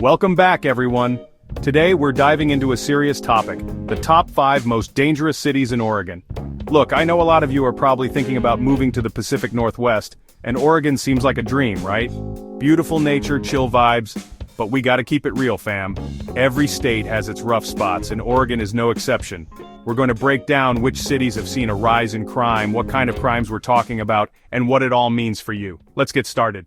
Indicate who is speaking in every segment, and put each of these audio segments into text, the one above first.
Speaker 1: Welcome back, everyone. Today we're diving into a serious topic, the top 5 most dangerous cities in Oregon. Look, I know a lot of you are probably thinking about moving to the Pacific Northwest, and Oregon seems like a dream, right? Beautiful nature, chill vibes, but we gotta keep it real, fam. Every state has its rough spots, and Oregon is no exception. We're going to break down which cities have seen a rise in crime, what kind of crimes we're talking about, and what it all means for you. Let's get started.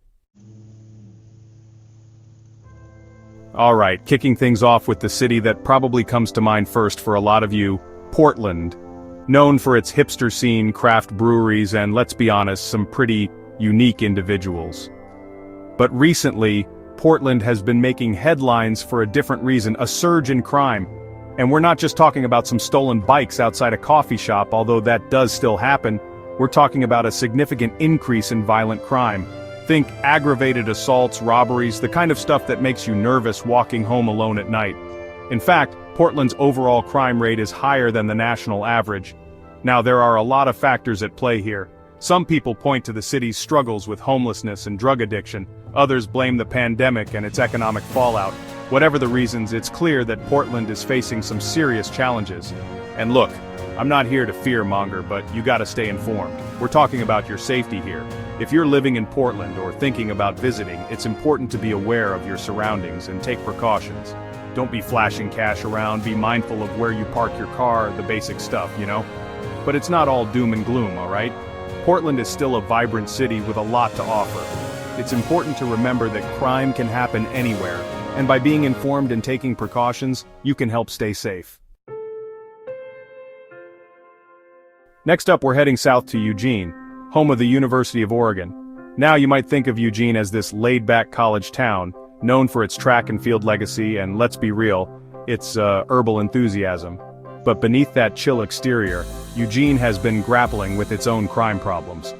Speaker 1: Alright, kicking things off with the city that probably comes to mind first for a lot of you, Portland. Known for its hipster scene, craft breweries, and let's be honest, some pretty unique individuals. But recently, Portland has been making headlines for a different reason, a surge in crime. And we're not just talking about some stolen bikes outside a coffee shop, although that does still happen. We're talking about a significant increase in violent crime. Think aggravated assaults, robberies, the kind of stuff that makes you nervous walking home alone at night. In fact, Portland's overall crime rate is higher than the national average. Now, there are a lot of factors at play here. Some people point to the city's struggles with homelessness and drug addiction. Others blame the pandemic and its economic fallout. Whatever the reasons, it's clear that Portland is facing some serious challenges. And look, I'm not here to fear-monger, but you gotta stay informed. We're talking about your safety here. If you're living in Portland or thinking about visiting, it's important to be aware of your surroundings and take precautions. Don't be flashing cash around, be mindful of where you park your car, the basic stuff, you know? But it's not all doom and gloom, alright? Portland is still a vibrant city with a lot to offer. It's important to remember that crime can happen anywhere, and by being informed and taking precautions, you can help stay safe. Next up, we're heading south to Eugene, home of the University of Oregon. Now you might think of Eugene as this laid-back college town, known for its track and field legacy and, let's be real, its herbal enthusiasm. But beneath that chill exterior, Eugene has been grappling with its own crime problems.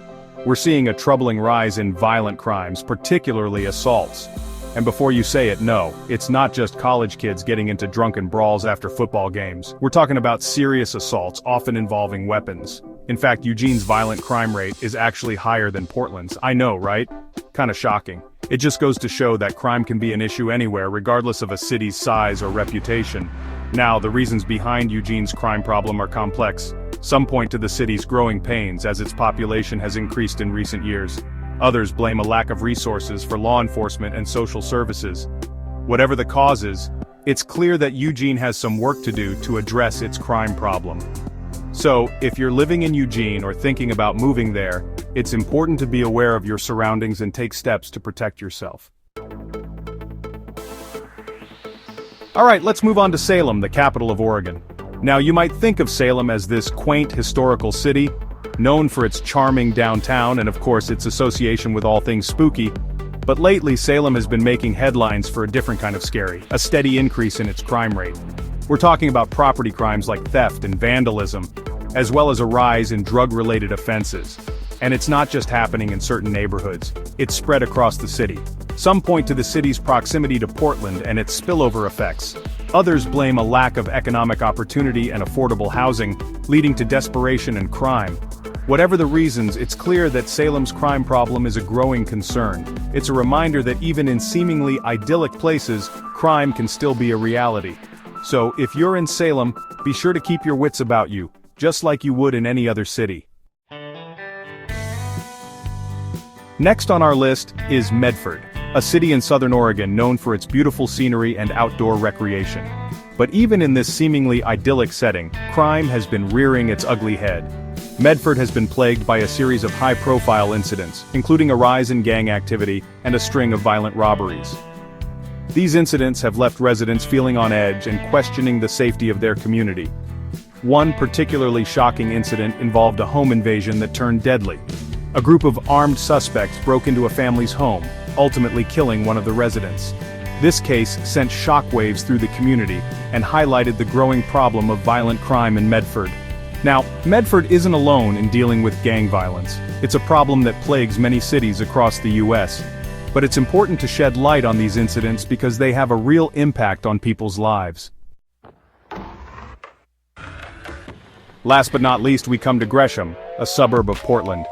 Speaker 1: We're seeing a troubling rise in violent crimes, particularly assaults. And before you say it, no, it's not just college kids getting into drunken brawls after football games. We're talking about serious assaults, often involving weapons. In fact, Eugene's violent crime rate is actually higher than Portland's. I know, right? Kinda shocking. It just goes to show that crime can be an issue anywhere, regardless of a city's size or reputation. Now, the reasons behind Eugene's crime problem are complex. Some point to the city's growing pains as its population has increased in recent years. Others blame a lack of resources for law enforcement and social services. Whatever the cause is, it's clear that Eugene has some work to do to address its crime problem. So, if you're living in Eugene or thinking about moving there, it's important to be aware of your surroundings and take steps to protect yourself. Alright, let's move on to Salem, the capital of Oregon. Now, you might think of Salem as this quaint historical city, known for its charming downtown and of course its association with all things spooky. But lately Salem has been making headlines for a different kind of scary, a steady increase in its crime rate. We're talking about property crimes like theft and vandalism, as well as a rise in drug-related offenses. And it's not just happening in certain neighborhoods, it's spread across the city. Some point to the city's proximity to Portland and its spillover effects. Others blame a lack of economic opportunity and affordable housing, leading to desperation and crime. Whatever the reasons, it's clear that Salem's crime problem is a growing concern. It's a reminder that even in seemingly idyllic places, crime can still be a reality. So, if you're in Salem, be sure to keep your wits about you, just like you would in any other city. Next on our list is Medford, a city in southern Oregon known for its beautiful scenery and outdoor recreation. But even in this seemingly idyllic setting, crime has been rearing its ugly head. Medford has been plagued by a series of high-profile incidents, including a rise in gang activity and a string of violent robberies. These incidents have left residents feeling on edge and questioning the safety of their community. One particularly shocking incident involved a home invasion that turned deadly. A group of armed suspects broke into a family's home, ultimately killing one of the residents. This case sent shockwaves through the community and highlighted the growing problem of violent crime in Medford. Now, Medford isn't alone in dealing with gang violence. It's a problem that plagues many cities across the US. But it's important to shed light on these incidents because they have a real impact on people's lives. Last but not least, we come to Gresham, a suburb of Portland.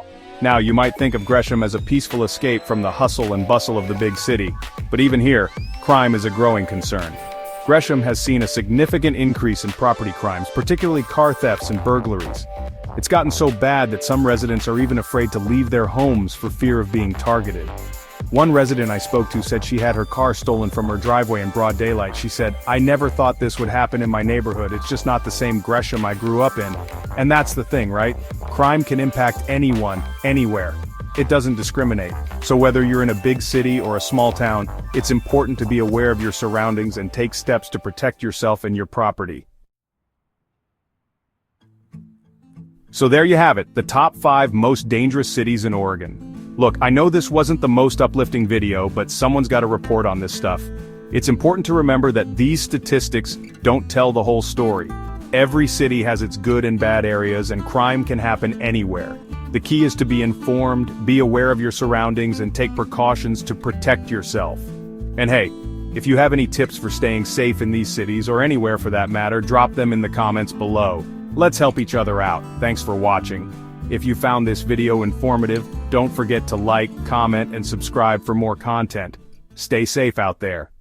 Speaker 1: Now, you might think of Gresham as a peaceful escape from the hustle and bustle of the big city. But even here, crime is a growing concern. Gresham has seen a significant increase in property crimes, particularly car thefts and burglaries. It's gotten so bad that some residents are even afraid to leave their homes for fear of being targeted. One resident I spoke to said she had her car stolen from her driveway in broad daylight. She said, "I never thought this would happen in my neighborhood. It's just not the same Gresham I grew up in." And that's the thing, right? Crime can impact anyone, anywhere. It doesn't discriminate. So whether you're in a big city or a small town, it's important to be aware of your surroundings and take steps to protect yourself and your property. So there you have it, the top 5 most dangerous cities in Oregon. Look, I know this wasn't the most uplifting video, but someone's got to report on this stuff. It's important to remember that these statistics don't tell the whole story. Every city has its good and bad areas, and crime can happen anywhere. The key is to be informed, be aware of your surroundings, and take precautions to protect yourself. And hey, if you have any tips for staying safe in these cities, or anywhere for that matter, drop them in the comments below. Let's help each other out. Thanks for watching. If you found this video informative, don't forget to like, comment, and subscribe for more content. Stay safe out there.